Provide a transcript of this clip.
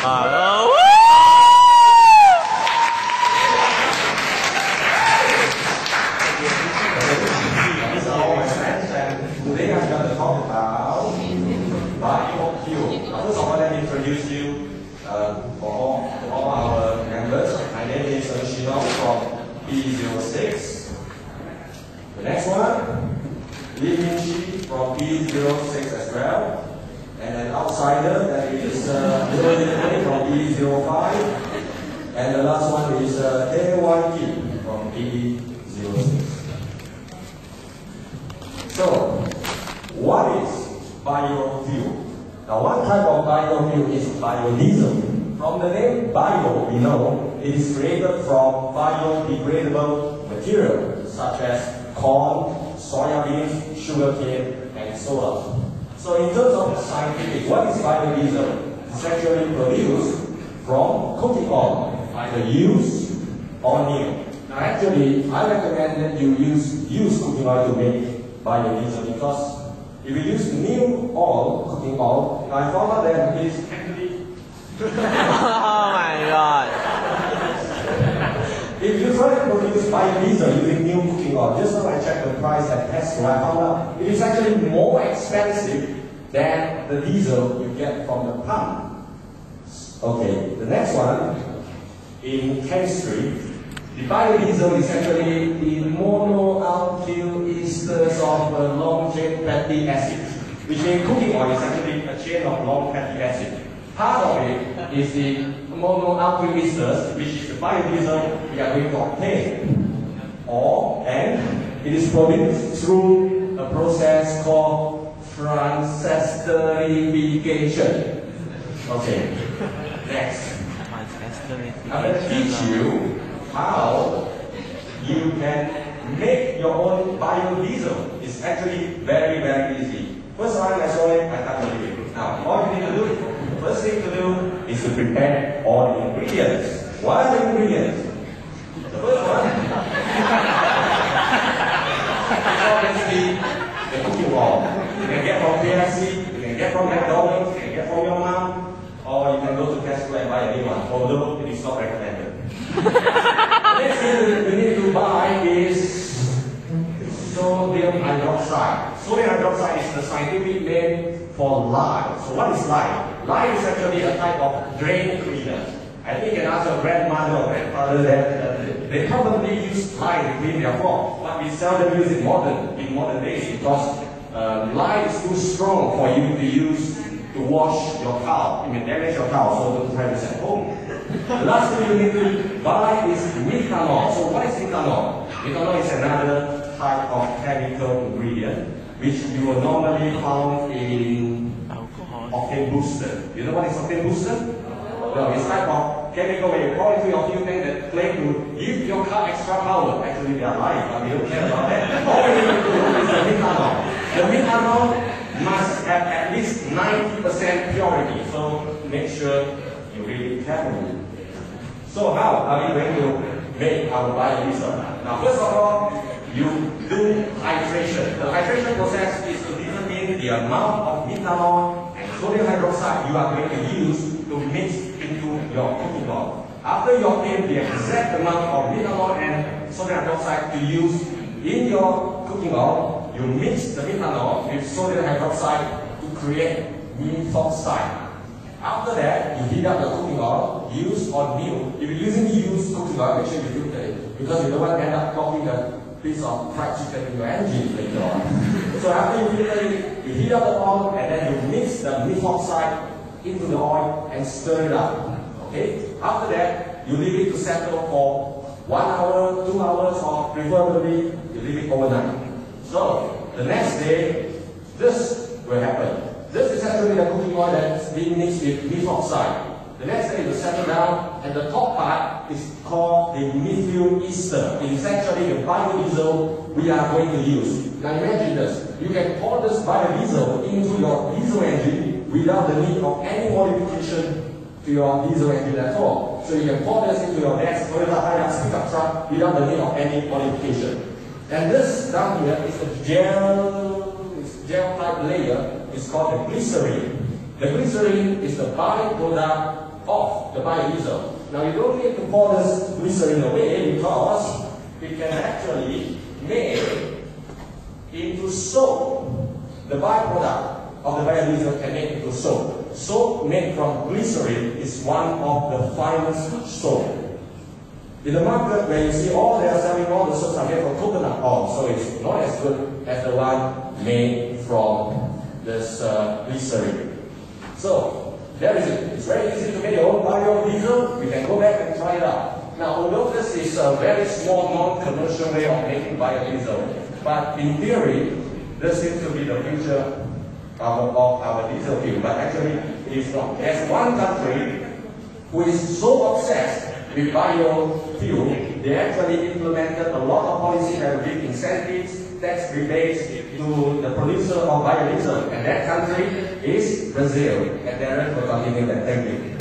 Today I'm going to talk about biofuel. First of all, let me introduce you for all our members. My name is Shino from P06. The next one, Li Minchi from P06 as well. And an outsider, that is Lily from P05. And the last one is Tae-Wan Kim from P06. So, what is biofuel? Now, one type of biofuel is biodiesel. From the name bio, we know it is created from biodegradable material such as corn, soya beans, sugarcane, and so on. So, in terms of the scientific, what is biodiesel? It's actually produced from cooking oil, either used or new. Now, actually, I recommend that you use used cooking oil to make biodiesel, because if you use new oil, cooking oil, I found out that it is actually Oh my god. If you try to produce biodiesel using new cooking oil, just now I checked the price at Tesco, I found out it is actually more expensive than the diesel you get from the pump. Okay, the next one, in chemistry, the biodiesel is actually the monoalkyl esters of long-chain fatty acids, which means cooking oil is actually a chain of long fatty acids. Part of it is the monoalkyl esters, which is the biodiesel we are going to obtain. And it is produced through a process called transesterification. Okay, next. I'm going to teach you how you can make your own biodiesel. It's actually very, very easy. First time I saw it, I can't believe it. Now, all you need to do, the first thing to do is to prepare all the ingredients. What are the ingredients? The first one is obviously the cooking oil. You can get from KFC, you can get from McDonald's, you can get from your mom, or you can go to Tesco and buy a new one, although it is not recommended. Next thing we need to buy is sodium hydroxide. Sodium hydroxide is the scientific name for lye. So what is lye? Lye is actually a type of drain cleaner. I think you can ask your grandmother or grandfather that they probably use lye to clean their floor, but we seldom use it in modern days because lye is too strong for you to use to wash your towel. You may damage your towel, so don't try this at home. The last thing you need to buy is methanol. So what is methanol? Methanol is another type of chemical ingredient which you will normally found in octane booster. You know what is octane booster? Well, it's type of chemical when you pour into your fuel tank that claim to give your car extra power. Actually, they are lying, but we don't care about that. All we need to do is the methanol. The methanol must have at least 90% purity, so make sure you read it carefully. So how are we going to make our biodiesel? Now, first of all, you do hydration. The hydration process is to determine the amount of methanol and sodium hydroxide you are going to use to mix into your cooking oil. After you obtain the exact amount of methanol and sodium hydroxide to use in your cooking oil, you mix the methanol with sodium hydroxide to create methoxide. After that, you heat up the cooking oil, used or new. If you're using used cooking oil, make sure you filter it, because you don't want to end up cooking a piece of fried chicken in your engine later on. So after you filter it, you heat up the oil, and then you mix the methoxide into the oil and stir it up. Okay? After that, you leave it to settle for 1 hour, 2 hours, or preferably you leave it overnight. So the next day, this will happen. This is actually the cooking oil that's being mixed with methoxide. The next day it will settle down, and the top part is called the methyl ester. It is actually the biodiesel we are going to use. Now imagine this. You can pour this biodiesel into your diesel engine without the need of any modification to your diesel engine at all. So you can pour this into your next Toyota Hilux pickup truck without the need of any modification. And this down here is a gel type layer. It's called the glycerin. The glycerin is the byproduct of the biodiesel. Now you don't need to pour this glycerin away because it can actually make into soap. The byproduct of the biodiesel can make into soap. Soap made from glycerin is one of the finest soap. In the market where you see all they are selling all the soaps are made from coconut oil, so it's not as good as the one made from this glycerin. So there is it. It's very easy to make your own biodiesel. We can go back and try it out. Now, although this is a very small, non-commercial way of making biodiesel, but in theory, this seems to be the future of our diesel fuel. But actually, it is not. There's one country who is so obsessed with biofuel, they actually implemented a lot of policies that will give incentives, tax rebates to the producer of biodiesel, and that country is Brazil. And Darren will continue that. Thank you.